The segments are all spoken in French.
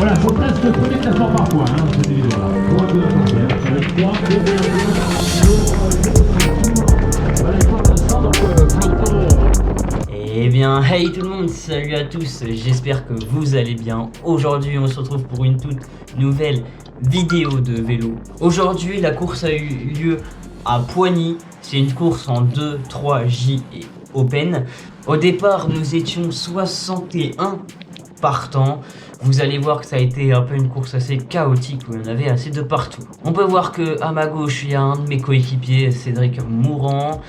Voilà, faut presque prenez le classement par points, hein, cette vidéo-là. Pour un peu d'attention. Avec 3, 2, Eh bien, hey tout le monde, salut à tous, j'espère que vous allez bien. Aujourd'hui, on se retrouve pour une toute nouvelle vidéo de vélo. Aujourd'hui, la course a eu lieu à Poigny. C'est une course en 2, 3 J et Open. Au départ, nous étions 61 partants. Vous allez voir que ça a été un peu une course assez chaotique où il y en avait assez de partout. On peut voir que à ma gauche, il y a un de mes coéquipiers, Cédric Mourant.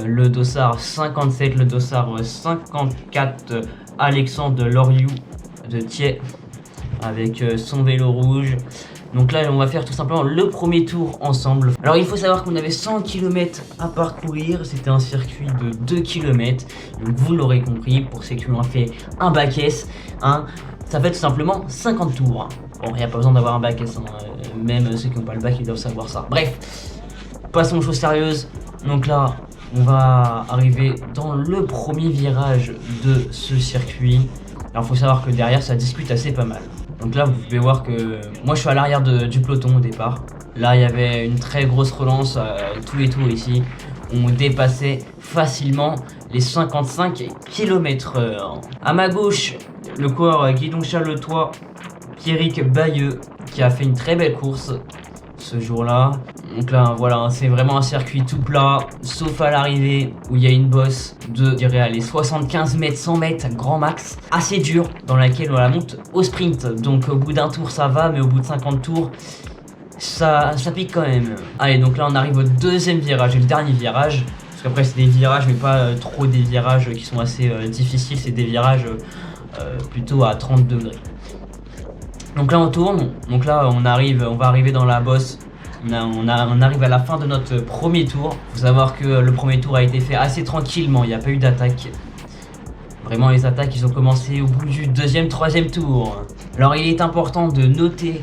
Le dossard 57, le dossard 54, Alexandre Loriou de Thiers avec son vélo rouge. Donc là on va faire tout simplement le premier tour ensemble. Alors il faut savoir qu'on avait 100 km à parcourir, c'était un circuit de 2 km. Donc vous l'aurez compris, pour ceux qui ont fait un bac S, hein, ça fait tout simplement 50 tours. Bon, il n'y a pas besoin d'avoir un bac S, hein, même ceux qui n'ont pas le bac ils doivent savoir ça. Bref, passons aux choses sérieuses. Donc là on va arriver dans le premier virage de ce circuit. Alors il faut savoir que derrière ça discute assez pas mal. Donc là vous pouvez voir que moi je suis à l'arrière du peloton au départ. Là il y avait une très grosse relance, tous les tours ici. On dépassait facilement les 55 km/h. À ma gauche, le coureur Guidon Chaletois, Pierrick Bayeux, qui a fait une très belle course ce jour-là. Donc là voilà, c'est vraiment un circuit tout plat, sauf à l'arrivée où il y a une bosse de, je dirais, allez, 75 mètres, 100 mètres, grand max, assez dur, dans laquelle on la monte au sprint. Donc au bout d'un tour ça va, mais au bout de 50 tours, ça pique quand même. Allez, donc là on arrive au deuxième virage, et le dernier virage, parce qu'après c'est des virages, mais pas trop des virages qui sont assez difficiles, c'est des virages plutôt à 30 degrés. Donc là on tourne, donc là on va arriver dans la bosse. On arrive à la fin de notre premier tour. Il faut savoir que le premier tour a été fait assez tranquillement, il n'y a pas eu d'attaque. Vraiment les attaques ils ont commencé au bout du deuxième, troisième tour. Alors il est important de noter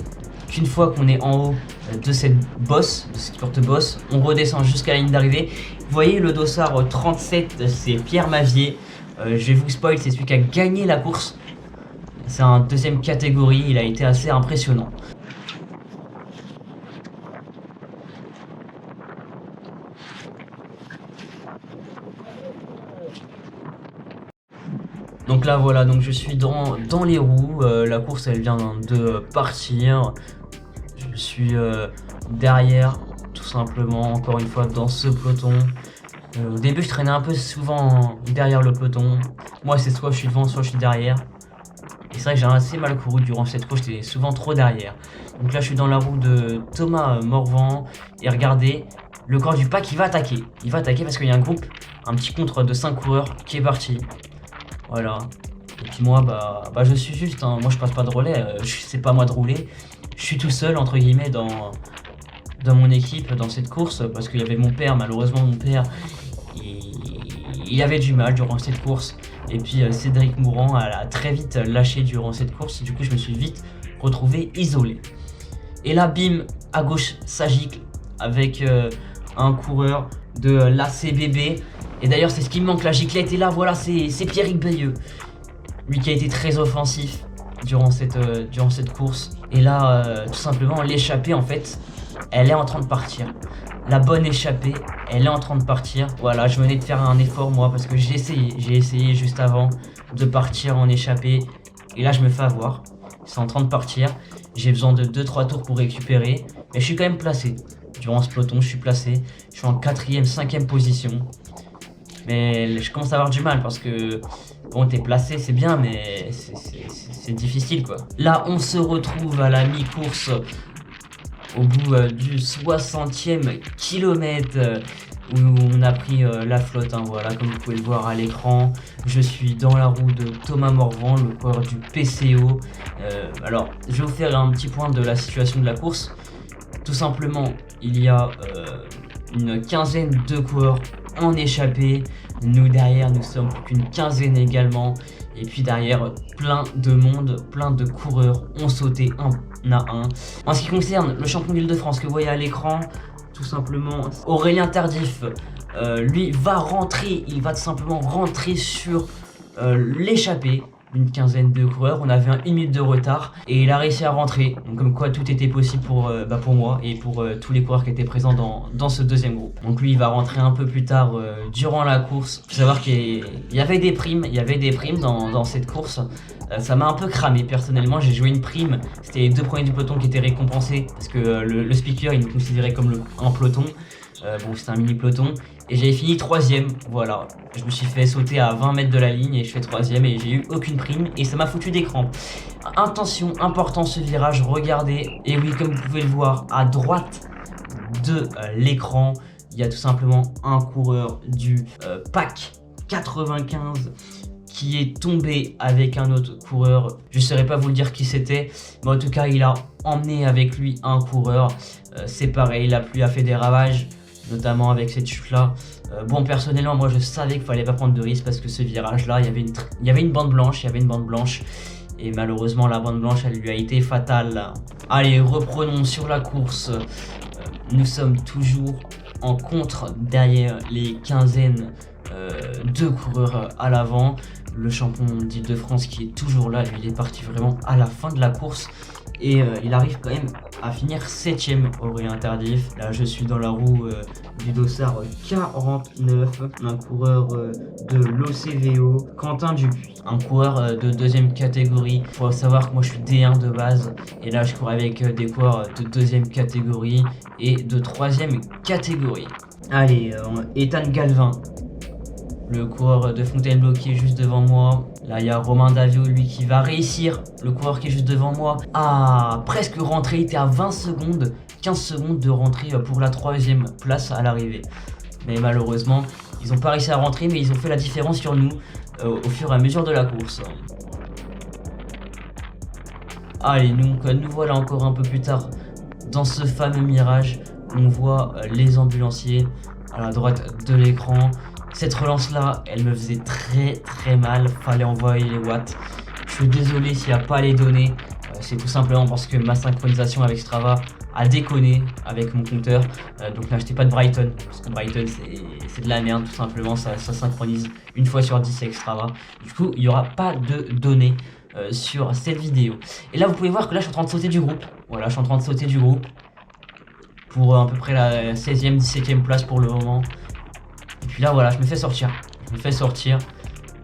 qu'une fois qu'on est en haut de cette bosse, de cette courte bosse, on redescend jusqu'à la ligne d'arrivée. Vous voyez le dossard 37, c'est Pierre Mavier. Je vais vous spoil, c'est celui qui a gagné la course. C'est un deuxième catégorie, il a été assez impressionnant. Donc là voilà, donc je suis dans les roues, la course elle vient de partir. Je suis derrière, tout simplement, encore une fois dans ce peloton. Au début je traînais un peu souvent derrière le peloton. Moi c'est soit je suis devant, soit je suis derrière. Et c'est vrai que j'ai assez mal couru durant cette course, j'étais souvent trop derrière. Donc là je suis dans la roue de Thomas Morvan. Et regardez, le corps du pack il va attaquer. Il va attaquer parce qu'il y a un groupe, un petit contre de 5 coureurs qui est parti. Voilà. Et puis moi bah je suis juste, hein. Moi je passe pas de relais, c'est pas moi de rouler. Je suis tout seul entre guillemets dans mon équipe dans cette course parce qu'il y avait mon père, malheureusement mon père il avait du mal durant cette course. Et puis Cédric Mourant a très vite lâché durant cette course. Du coup je me suis vite retrouvé isolé. Et là bim, à gauche ça gicle avec un coureur de l'ACBB. Et d'ailleurs c'est ce qui me manque, la giclette. Et là voilà, c'est Pierrick Bayeux, lui qui a été très offensif durant cette course. Et là tout simplement l'échappée en fait, elle est en train de partir. La bonne échappée, elle est en train de partir. Voilà, je venais de faire un effort moi parce que j'ai essayé juste avant de partir en échappée. Et là je me fais avoir, c'est en train de partir. J'ai besoin de 2-3 tours pour récupérer. Mais je suis quand même placé. Durant ce peloton je suis placé. Je suis en 4ème, 5ème position. Mais je commence à avoir du mal parce que bon, t'es placé, c'est bien, mais c'est difficile quoi. Là, on se retrouve à la mi-course au bout du 60e kilomètre où on a pris la flotte. Hein, voilà, comme vous pouvez le voir à l'écran. Je suis dans la roue de Thomas Morvan, le coureur du PCO. Alors, je vais vous faire un petit point de la situation de la course. Tout simplement, il y a une quinzaine de coureurs en échappée. Nous derrière nous sommes plus qu'une quinzaine également. Et puis derrière plein de monde, plein de coureurs ont sauté un à un. En ce qui concerne le champion d'Île-de-France que vous voyez à l'écran, tout simplement Aurélien Tardif, lui va rentrer, il va tout simplement rentrer sur l'échappée. une quinzaine de coureurs. On avait 1 minute de retard et il a réussi à rentrer. Donc comme quoi tout était possible pour moi et pour tous les coureurs qui étaient présents dans ce deuxième groupe. Donc lui il va rentrer un peu plus tard durant la course. Il faut savoir qu'il y avait des primes, dans cette course. Ça m'a un peu cramé personnellement, j'ai joué une prime, c'était les 2 premiers du peloton qui étaient récompensés parce que le speaker il nous considérait comme un peloton. Bon, c'était un mini peloton et j'avais fini 3ème, voilà. Je me suis fait sauter à 20 mètres de la ligne et je fais 3ème et j'ai eu aucune prime et ça m'a foutu des crampes. Attention, important ce virage, regardez, et oui, comme vous pouvez le voir, à droite de l'écran, il y a tout simplement un coureur du pack 95 qui est tombé avec un autre coureur. Je ne saurais pas vous le dire qui c'était, mais en tout cas, il a emmené avec lui un coureur. C'est pareil, la pluie a fait des ravages, notamment avec cette chute-là. Bon, personnellement, moi, je savais qu'il fallait pas prendre de risque parce que ce virage-là, il y avait une bande blanche, et malheureusement, la bande blanche, elle lui a été fatale. Allez, reprenons sur la course. Nous sommes toujours en contre derrière les quinzaines de coureurs à l'avant. Le champion d'Île-de-France qui est toujours là, lui il est parti vraiment à la fin de la course et il arrive quand même à finir 7ème au relais interdif. Là je suis dans la roue du dossard 49, un coureur de l'OCVO, Quentin Dupuis, un coureur de 2ème catégorie. Faut savoir que moi je suis D1 de base et là je cours avec des coureurs de 2ème catégorie et de 3ème catégorie. Allez, Ethan Galvin, le coureur de Fontainebleau qui est juste devant moi. Là, il y a Romain Davio, lui, qui va réussir. Le coureur qui est juste devant moi a presque rentré. Il était à 20 secondes, 15 secondes de rentrer pour la 3ème place à l'arrivée. Mais malheureusement, ils n'ont pas réussi à rentrer, mais ils ont fait la différence sur nous au fur et à mesure de la course. Allez, nous voilà encore un peu plus tard dans ce fameux mirage. On voit les ambulanciers à la droite de l'écran. Cette relance là, elle me faisait très mal, fallait envoyer les watts. Je suis désolé s'il n'y a pas les données, c'est tout simplement parce que ma synchronisation avec Strava a déconné avec mon compteur. Donc n'achetez pas de Brighton, parce que Brighton c'est de la merde tout simplement, ça synchronise une fois sur 10 avec Strava. Du coup il n'y aura pas de données sur cette vidéo. Et là vous pouvez voir que là je suis en train de sauter du groupe. Voilà, je suis en train de sauter du groupe pour à peu près la 16ème, 17ème place pour le moment. Et puis là voilà, je me fais sortir,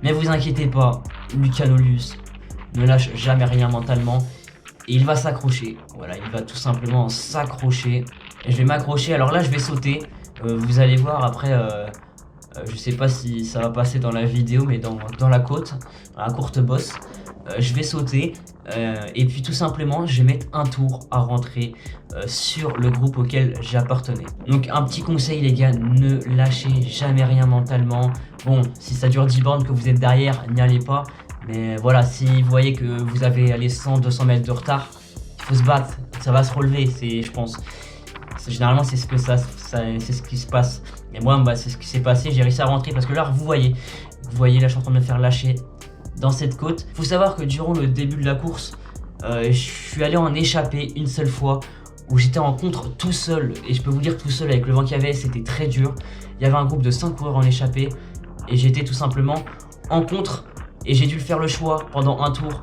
mais vous inquiétez pas, Lucas Nolius ne lâche jamais rien mentalement et il va s'accrocher. Voilà, il va tout simplement s'accrocher et je vais m'accrocher. Alors là je vais sauter, vous allez voir après, je sais pas si ça va passer dans la vidéo, mais dans la côte, dans la courte bosse, je vais sauter et puis tout simplement je vais mettre un tour à rentrer sur le groupe auquel j'appartenais. Donc un petit conseil les gars, ne lâchez jamais rien mentalement. Bon, si ça dure 10 bornes que vous êtes derrière, n'y allez pas, mais voilà, si vous voyez que vous avez allé 100-200 mètres de retard, il faut se battre, ça va se relever, je pense. Généralement c'est ce qui se passe. Et moi c'est ce qui s'est passé, j'ai réussi à rentrer parce que là vous voyez là je suis en train de me faire lâcher dans cette côte. Faut savoir que durant le début de la course, je suis allé en échappée une seule fois où j'étais en contre tout seul, et je peux vous dire tout seul avec le vent qu'il y avait, c'était très dur. Il y avait un groupe de 5 coureurs en échappée et j'étais tout simplement en contre et j'ai dû faire le choix pendant un tour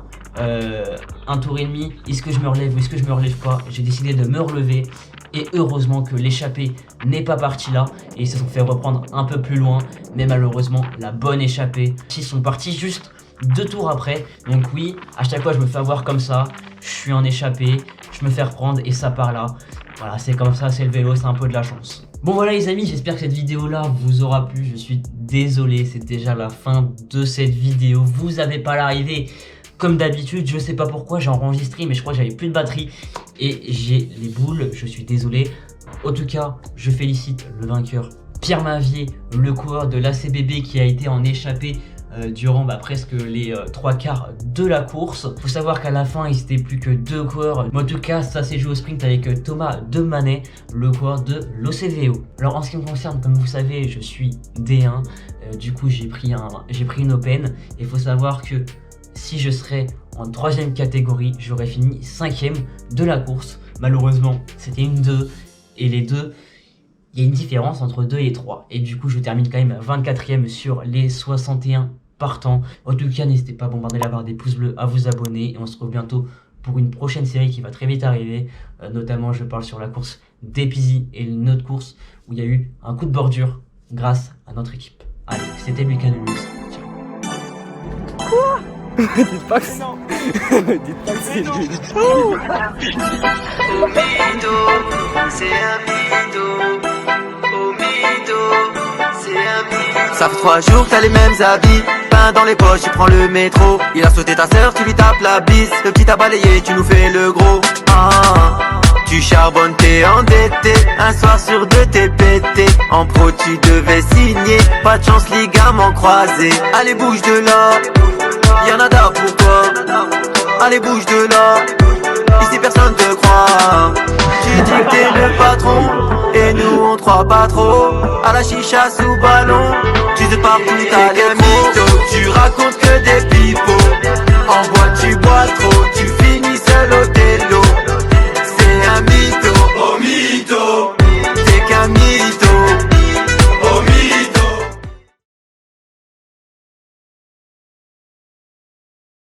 et demi, est-ce que je me relève ou est-ce que je me relève pas. J'ai décidé de me relever et heureusement que l'échappée n'est pas partie là et ils se sont fait reprendre un peu plus loin, mais malheureusement la bonne échappée, ils sont partis juste 2 tours après. Donc oui, à chaque fois je me fais avoir comme ça, je suis en échappée, je me fais reprendre et ça part là. Voilà, c'est comme ça, c'est le vélo, c'est un peu de la chance. Bon voilà les amis, j'espère que cette vidéo là vous aura plu. Je suis désolé, c'est déjà la fin de cette vidéo. Vous avez pas l'arrivée comme d'habitude, je sais pas pourquoi, j'ai enregistré mais je crois que j'avais plus de batterie et j'ai les boules, je suis désolé. En tout cas, je félicite le vainqueur Pierre Mavier, le coureur de l'ACBB qui a été en échappée durant presque les 3/4 de la course. Faut savoir qu'à la fin il n'était plus que 2 coureurs, mais en tout cas ça s'est joué au sprint avec Thomas Demanet, le coureur de l'OCVO. Alors en ce qui me concerne, comme vous savez, je suis D1, du coup j'ai pris une open, et il faut savoir que si je serais en 3ème catégorie, j'aurais fini 5ème de la course. Malheureusement c'était une 2, et les 2, il y a une différence entre 2 et 3, et du coup je termine quand même 24ème sur les 61 partant. En tout cas, n'hésitez pas à bombarder la barre des pouces bleus, à vous abonner. Et on se retrouve bientôt pour une prochaine série qui va très vite arriver. Notamment, je parle sur la course d'Epizy et une autre course où il y a eu un coup de bordure grâce à notre équipe. Allez, c'était Lucas de Luz. Quoi? Dites pas que c'est... Dites pas que c'est nul. Ça fait 3 jours que t'as les mêmes habits, pain dans les poches, tu prends le métro. Il a sauté ta sœur, tu lui tapes la bise. Le petit a balayé, tu nous fais le gros. Tu charbonnes, t'es endetté. Un soir sur deux, t'es pété. En pro, tu devais signer. Pas de chance, ligament croisé. Allez, bouge de là. Y'en a d'art pour toi. Allez, bouge de là. Ici, personne te croit. Tu dis que t'es le patron. Et nous, on te croit pas trop. À la chicha sous ballon. Tu te partout, t'as les mythos. Tu racontes que des pipeaux.